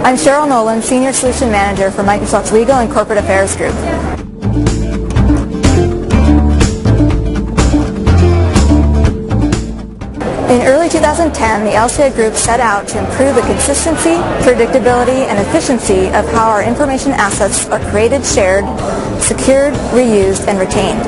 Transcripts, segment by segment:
I'm Sheryl Nolan, Senior Solution Manager for Microsoft's Legal and Corporate Affairs Group. In early 2010, the LCA Group set out to improve the consistency, predictability, and efficiency of how our information assets are created, shared, secured, reused, and retained.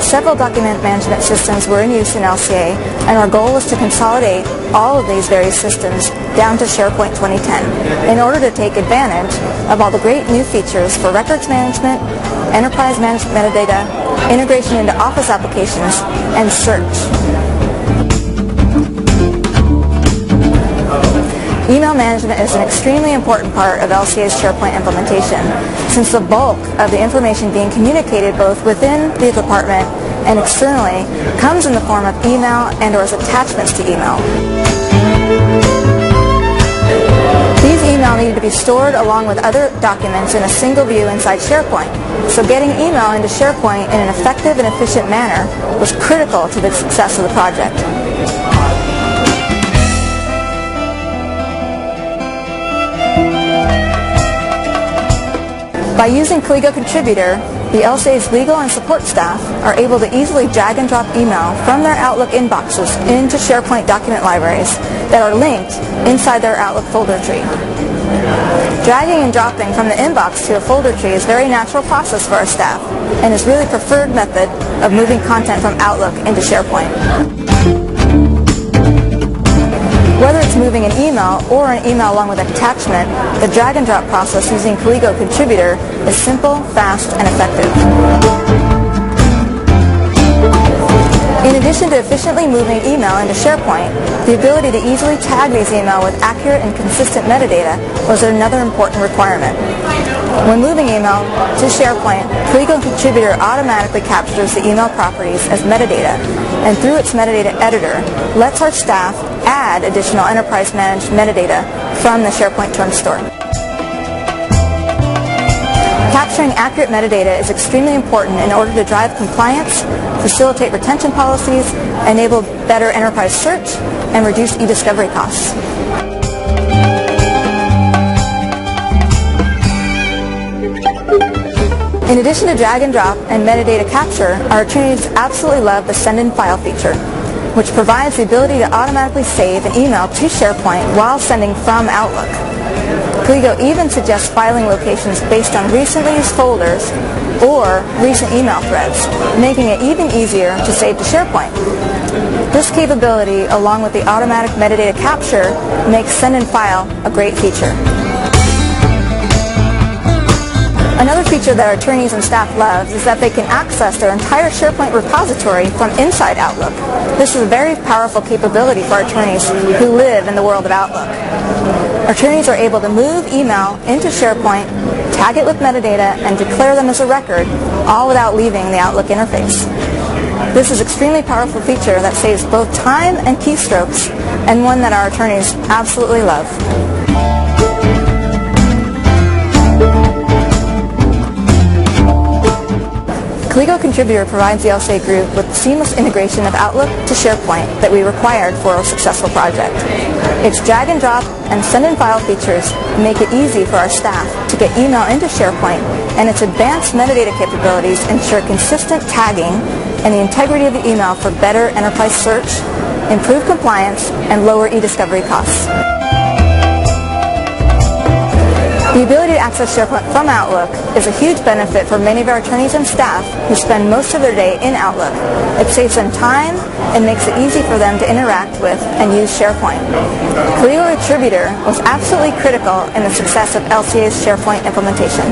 Several document management systems were in use in LCA, and our goal was to consolidate all of these various systems down to SharePoint 2010 in order to take advantage of all the great new features for records management, enterprise management metadata, integration into Office applications, and search. Email management is an extremely important part of LCA's SharePoint implementation, since the bulk of the information being communicated both within the department and externally comes in the form of email and or as attachments to email. These email needed to be stored along with other documents in a single view inside SharePoint, so getting email into SharePoint in an effective and efficient manner was critical to the success of the project. By using Colligo Contributor, the LCA's legal and support staff are able to easily drag and drop email from their Outlook inboxes into SharePoint document libraries that are linked inside their Outlook folder tree. Dragging and dropping from the inbox to a folder tree is a very natural process for our staff and is really preferred method of moving content from Outlook into SharePoint. Whether it's moving an email or an email along with an attachment, the drag and drop process using Colligo Contributor is simple, fast, and effective. In addition to efficiently moving email into SharePoint, the ability to easily tag these email with accurate and consistent metadata was another important requirement. When moving email to SharePoint, Colligo Contributor automatically captures the email properties as metadata, and through its metadata editor, lets our staff add additional enterprise-managed metadata from the SharePoint term store. Capturing accurate metadata is extremely important in order to drive compliance, facilitate retention policies, enable better enterprise search, and reduce e-discovery costs. In addition to drag and drop and metadata capture, our attorneys absolutely love the send in file feature, which provides the ability to automatically save an email to SharePoint while sending from Outlook. Colligo even suggests filing locations based on recently used folders or recent email threads, making it even easier to save to SharePoint. This capability, along with the automatic metadata capture, makes send in file a great feature. Another feature that our attorneys and staff love is that they can access their entire SharePoint repository from inside Outlook. This is a very powerful capability for our attorneys who live in the world of Outlook. Our attorneys are able to move email into SharePoint, tag it with metadata, and declare them as a record, all without leaving the Outlook interface. This is an extremely powerful feature that saves both time and keystrokes, and one that our attorneys absolutely love. Colligo Contributor provides the LCA Group with seamless integration of Outlook to SharePoint that we required for a successful project. Its drag and drop and send in file features make it easy for our staff to get email into SharePoint, and its advanced metadata capabilities ensure consistent tagging and the integrity of the email for better enterprise search, improved compliance, and lower e-discovery costs. The ability to access SharePoint from Outlook is a huge benefit for many of our attorneys and staff who spend most of their day in Outlook. It saves them time and makes it easy for them to interact with and use SharePoint. Colligo Contributor was absolutely critical in the success of LCA's SharePoint implementation.